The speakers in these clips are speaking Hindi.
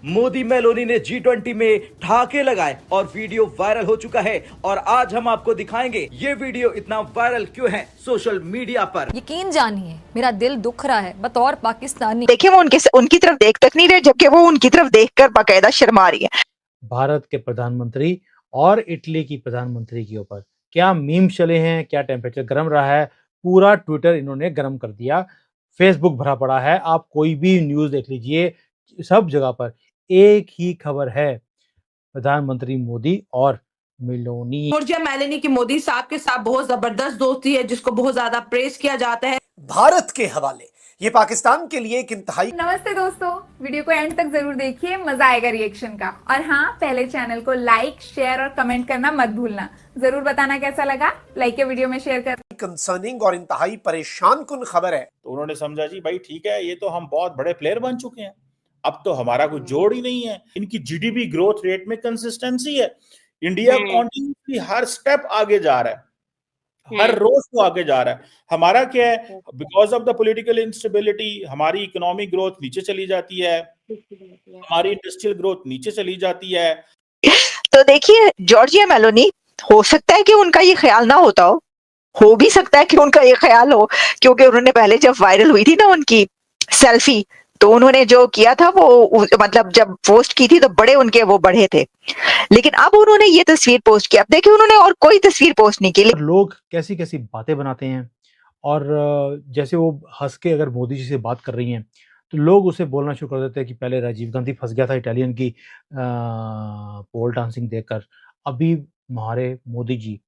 मोदी मेलोनी ने G20 में ठहाके लगाए और वीडियो वायरल हो चुका है। और आज हम आपको दिखाएंगे ये वीडियो इतना वायरल क्यों है सोशल मीडिया पर। यकीन जानिए मेरा दिल दुख रहा है बतौर पाकिस्तानी। देखिए वो उनकी तरफ देख तक नहीं रहे, जबकि वो उनकी तरफ देखकर बाकायदा शर्मा रही है। भारत के प्रधानमंत्री और इटली की प्रधानमंत्री के ऊपर क्या मीम चले हैं, क्या टेम्परेचर गर्म रहा है, पूरा ट्विटर इन्होंने गर्म कर दिया। फेसबुक भरा पड़ा है, आप कोई भी न्यूज़ देख लीजिए, सब जगह पर एक ही खबर है, प्रधानमंत्री मोदी और मेलोनी। जॉर्जिया मेलोनी की मोदी साहब के साथ बहुत जबरदस्त दोस्ती है, जिसको बहुत ज्यादा प्रेस किया जाता है। भारत के हवाले ये पाकिस्तान के लिए एक इंतहाई। नमस्ते दोस्तों, वीडियो को एंड तक जरूर देखिए, मजा आएगा रिएक्शन का। और हाँ, पहले चैनल को लाइक, शेयर और कमेंट करना मत भूलना। जरूर बताना कैसा लगा, लाइक के वीडियो में शेयर कर। कंसर्निंग और इंतहाई परेशान कुन खबर है। तो उन्होंने समझा जी भाई ठीक है, ये तो हम बहुत बड़े प्लेयर बन चुके हैं, अब तो हमारा कुछ जोड़ ही नहीं है। इनकी जीडीपी ग्रोथ रेट में कंसिस्टेंसी है। इंडिया कॉन्टिन्यूसली हर स्टेप आगे जा रहा है, हर रोज तो आगे जा रहा है। हमारा क्या है, because of the political instability हमारी इकोनॉमिक ग्रोथ नीचे चली जाती है, हमारी इंडस्ट्रियल ग्रोथ नीचे चली जाती है। तो देखिए, जॉर्जिया मेलोनी, हो सकता है कि उनका ये ख्याल ना होता हो भी सकता है कि उनका ये ख्याल हो, क्योंकि उन्होंने पहले जब वायरल हुई थी ना उनकी सेल्फी, तो उन्होंने जो किया था वो मतलब जब पोस्ट की थी तो बड़े उनके वो बढ़े थे, लेकिन अब उन्होंने ये तस्वीर पोस्ट की। अब देखिए उन्होंने और कोई तस्वीर पोस्ट नहीं की। लोग कैसी कैसी बातें बनाते हैं, और जैसे वो हंस के अगर मोदी जी से बात कर रही हैं तो लोग उसे बोलना शुरू कर देते हैं कि पहले राजीव गांधी फंस गया था इटालियन की पोल डांसिंग देखकर, अभी हमारे मोदी जी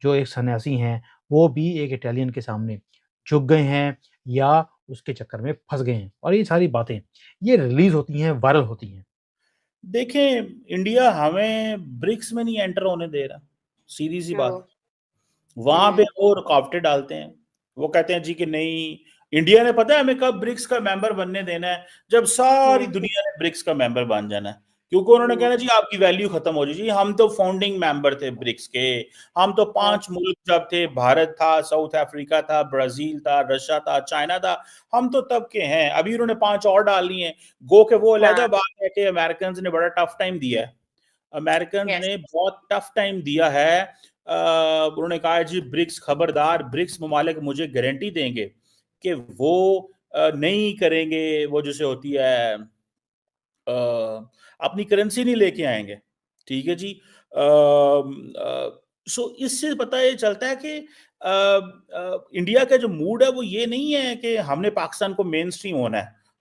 जो एक सन्यासी हैं वो भी एक इटालियन के सामने झुक गए हैं या उसके चक्कर में फंस गए हैं। और ये सारी बातें ये रिलीज होती हैं, वायरल होती हैं। देखें, इंडिया हमें ब्रिक्स में नहीं एंटर होने दे रहा, सीधी सी बात। वहां पे वो रुकावटें डालते हैं, वो कहते हैं जी कि नहीं, इंडिया ने पता है हमें कब ब्रिक्स का मेंबर बनने देना है, जब सारी दुनिया ने ब्रिक्स का मेंबर बन जाना है। क्योंकि उन्होंने कहना जी आपकी वैल्यू खत्म हो जाएगी। हम तो फाउंडिंग मेंबर थे ब्रिक्स के, हम तो 5 मुल्क जब थे, भारत था, साउथ अफ्रीका था, ब्राजील था, रशिया था, चाइना था, हम तो तब के हैं। अभी उन्होंने 5 और डालनी है। गो के वो अलहदा बात है कि अमेरिकन ने बड़ा टफ टाइम दिया है, अमेरिकन ने बहुत टफ टाइम दिया है। उन्होंने कहा जी ब्रिक्स खबरदार, ब्रिक्स ममालिक मुझे गारंटी देंगे कि वो नहीं करेंगे, वो जैसे होती है अपनी करेंसी नहीं लेके आएंगे, ठीक है जी। सो इससे पता ये चलता है कि इंडिया का जो मूड है वो ये नहीं है कि हमने पाकिस्तान को मेन स्ट्रीम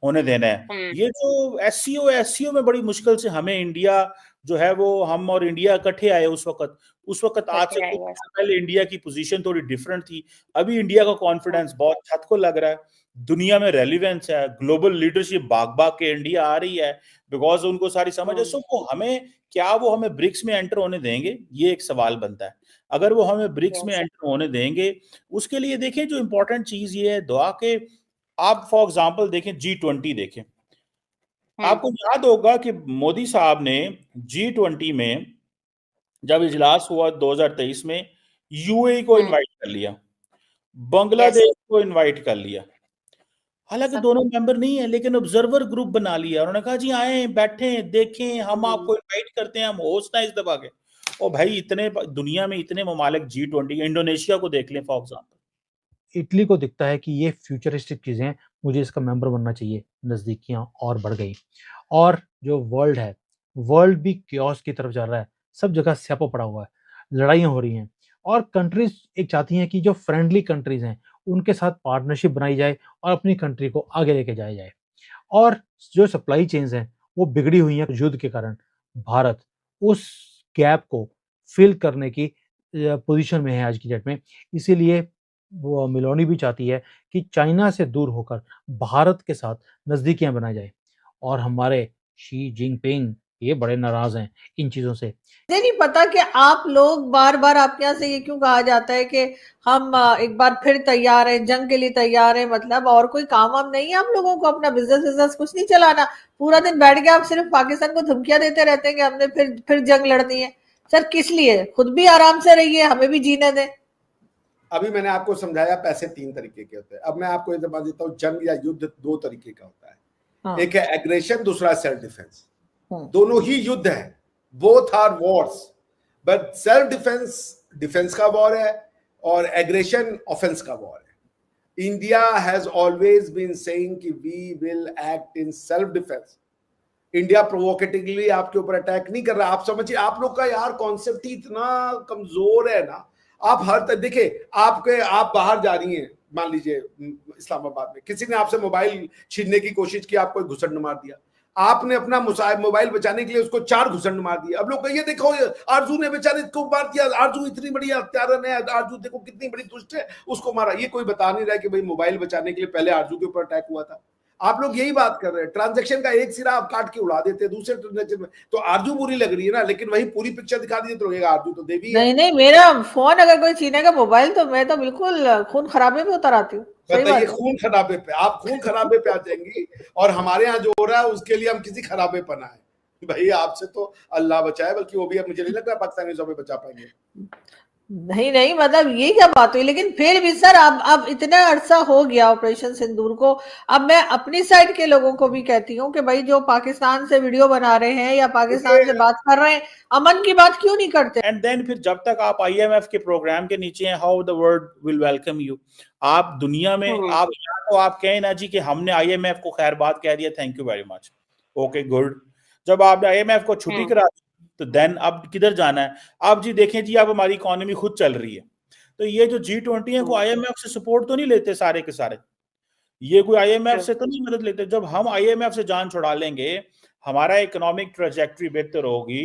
होने देना है। ये जो एससीओ में बड़ी मुश्किल से हमें इंडिया जो है वो, हम और इंडिया इकट्ठे आए उस वक्त आज से कुछ साल पहले इंडिया की पोजीशन थोड़ी डिफरेंट थी। अभी इंडिया का कॉन्फिडेंस बहुत छत को लग रहा है, दुनिया में रेलिवेंस है, ग्लोबल लीडरशिप भाग के इंडिया आ रही है, बिकॉज उनको सारी समझ है। सो वो हमें ब्रिक्स में एंटर होने देंगे, ये एक सवाल बनता है। अगर वो हमें ब्रिक्स में एंटर होने देंगे, उसके लिए देखें जो इंपॉर्टेंट चीज ये है दुआ के, आप फॉर एग्जांपल देखें G20 देखें, आपको याद होगा कि मोदी साहब ने G20 में जब इजलास हुआ 2023 में, यूएई को इनवाइट कर लिया, बांग्लादेश को इनवाइट कर लिया। हालांकि दोनों मेंबर नहीं है, लेकिन ऑब्जर्वर ग्रुप बना लिया। उन्होंने कहा जी आए, बैठे, देखें, हम आपको इनवाइट करते हैं, हम होस्ट हैं इस दफा के। और भाई इतने दुनिया में इतने ममालिक G20, इंडोनेशिया को देख लें फॉर एग्जाम्पल। इटली को दिखता है कि ये फ्यूचरिस्टिक चीज़ें, मुझे इसका मेंबर बनना चाहिए, नज़दीकियाँ और बढ़ गई। और जो वर्ल्ड है, वर्ल्ड भी क्योस की तरफ जा रहा है, सब जगह स्यापा पड़ा हुआ है, लड़ाइयाँ हो रही हैं, और कंट्रीज एक चाहती हैं कि जो फ्रेंडली कंट्रीज हैं उनके साथ पार्टनरशिप बनाई जाए और अपनी कंट्री को आगे लेके जाया जाए। और जो सप्लाई चेन्स हैं वो बिगड़ी हुई हैं युद्ध के कारण। भारत उस गैप को फिल करने की पोजीशन में है आज की डेट में, इसीलिए वो मेलोनी भी चाहती है कि चाइना से दूर होकर भारत के साथ नज़दीकियाँ बनाई जाए। और हमारे शी जिनपिंग ये बड़े नाराज हैं इन चीज़ों से। मुझे नहीं पता कि आप लोग बार बार आपके यहाँ से ये क्यों कहा जाता है कि हम एक बार फिर तैयार हैं, जंग के लिए तैयार हैं। मतलब और कोई काम वाम नहीं है आप लोगों को, अपना बिजनेस कुछ नहीं चलाना, पूरा दिन बैठ के आप सिर्फ पाकिस्तान को धमकियां देते रहते हैं कि हमने फिर जंग लड़नी है। सर किस लिए? खुद भी आराम से रहिए, हमें भी जीने दें। अभी मैंने आपको समझाया पैसे 3 तरीके के होते हैं। अब मैं आपको ये बता देता हूँ, जंग या युद्ध 2 तरीके का होता है। एक है एग्रेशन, दूसरा सेल्फ डिफेंस। दोनों ही युद्ध है, both are wars, but self defence का वॉर है और एग्रेशन ऑफेंस का वॉर है। India has always been saying कि we will act in self defence. India provocatively आपके ऊपर अटैक नहीं कर रहा। आप समझिए, आप लोग का यार कॉन्सेप्ट ही इतना कमजोर है ना। आप हर देखिए, आप बाहर जा रही हैं, मान लीजिए इस्लामाबाद में किसी ने आपसे मोबाइल छीनने की कोशिश की, आपको घुसड़ मार दिया, आपने अपना मोबाइल बचाने के लिए उसको 4 घुसड़ मार दिया। अब लोग कहिए देखो आरजू ने बेचारे को मार दिया, आरजू इतनी बड़ी हत्यारन है, आरजू देखो कितनी बड़ी दुष्ट है, उसको मारा। ये कोई बता नहीं रहा कि भाई मोबाइल बचाने के लिए पहले आरजू के ऊपर अटैक हुआ था। आप लोग यही बात कर रहे हैं, ट्रांजैक्शन का एक सिरा आप काट के उड़ा देते हैं दूसरे ट्रांजैक्शन में, तो आरजू बुरी लग रही है ना, लेकिन वही पूरी पिक्चर दिखा दीजिए तो लगेगा आरजू तो देवी है। नहीं, मेरा फोन अगर कोई छीनेगा मोबाइल तो मैं तो बिल्कुल खून खराबे में उतर आती हूँ। बताइए, खून खराबे पे आप खून खराबे पे आ जाएंगी, और हमारे यहाँ जो हो रहा है उसके लिए हम किसी खराबे पर ना है। भाई आपसे तो अल्लाह बचाए, बल्कि वो भी अब मुझे नहीं लग रहा पाकिस्तानी से बचा पाएंगे। नहीं, मतलब ये क्या बात हुई। लेकिन फिर भी सर, अब इतना अरसा हो गया ऑपरेशन सिंदूर को। अब मैं अपनी साइड के लोगों को भी कहती हूँ कि भाई जो पाकिस्तान से वीडियो बना रहे हैं या पाकिस्तान से बात कर रहे हैं, अमन की बात क्यों नहीं करते? एंड देन फिर जब तक आप IMF के प्रोग्राम के नीचे हैं, how the world will welcome you. आप दुनिया में आप या तो आप कहें ना जी कि हमने IMF को खैर बात कह दिया, thank you very much, okay good. जब आपने IMF को छुट्टी करा दी तो देन अब किधर जाना है? अब जी देखें जी, अब हमारी इकोनॉमी खुद चल रही है, तो ये जो G20 है को IMF से सपोर्ट तो नहीं लेते सारे के सारे, ये कोई IMF से तो नहीं मदद लेते। जब हम IMF से जान छुड़ा लेंगे, हमारा इकोनॉमिक ट्रेजेक्टरी बेहतर होगी,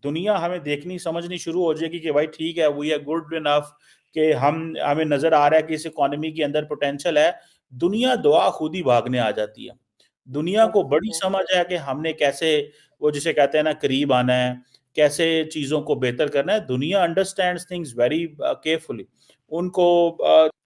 दुनिया हमें देखनी समझनी शुरू हो जाएगी कि भाई ठीक है, वी आर गुड इनफ कि हमें नजर आ रहा है कि इस इकोनॉमी के अंदर पोटेंशियल है। दुनिया दुआ खुद ही भागने आ जाती है। दुनिया को बड़ी समझ है कि हमने कैसे, वो जिसे कहते हैं ना, करीब आना है, कैसे चीजों को बेहतर करना है। दुनिया अंडरस्टैंड्स थिंग्स वेरी केयरफुली। उनको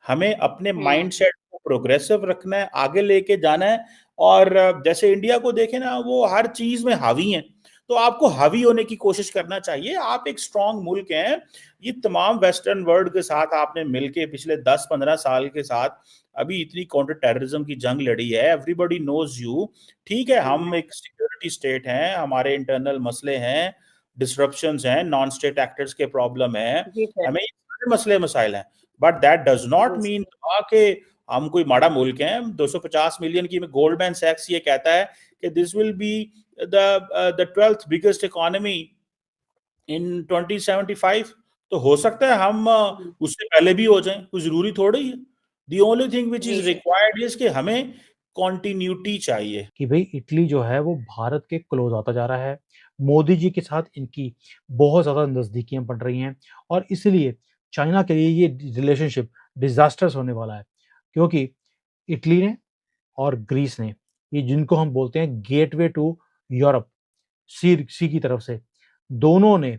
हमें अपने माइंडसेट को प्रोग्रेसिव रखना है, आगे लेके जाना है। और जैसे इंडिया को देखें ना, वो हर चीज में हावी है, तो आपको हावी होने की कोशिश करना चाहिए। आप एक स्ट्रांग मुल्क हैं। ये तमाम वेस्टर्न वर्ल्ड के साथ आपने मिलके पिछले 10-15 साल के साथ अभी इतनी काउंटर टेररिज्म की जंग लड़ी है। Everybody knows you. ठीक है, हम एक सिक्योरिटी स्टेट हैं, हमारे इंटरनल मसले हैं, डिसरप्शंस हैं, नॉन स्टेट एक्टर्स के प्रॉब्लम है, हमें ये सारे मसले मसाइल हैं, but that does not mean कि हम कोई माड़ा मुल्क हैं। 250 मिलियन की में गोल्डमैन सैक्स ये कहता है कि this will be the 12th biggest economy in 2075। तो हो सकता है हम उससे पहले भी हो जाएं, कोई जरूरी थोड़ी है। The only thing which is required is कि हमें continuity चाहिए। कि भाई इटली जो है वो भारत के क्लोज आता जा रहा है, मोदी जी के साथ इनकी बहुत ज़्यादा नज़दीकियां बढ़ रही हैं, और इसलिए चाइना के लिए ये रिलेशनशिप डिजास्टर्स होने वाला है, क्योंकि इटली ने और ग्रीस ने, ये जिनको हम बोलते हैं गेटवे टू यूरोप, सी की तरफ से, दोनों ने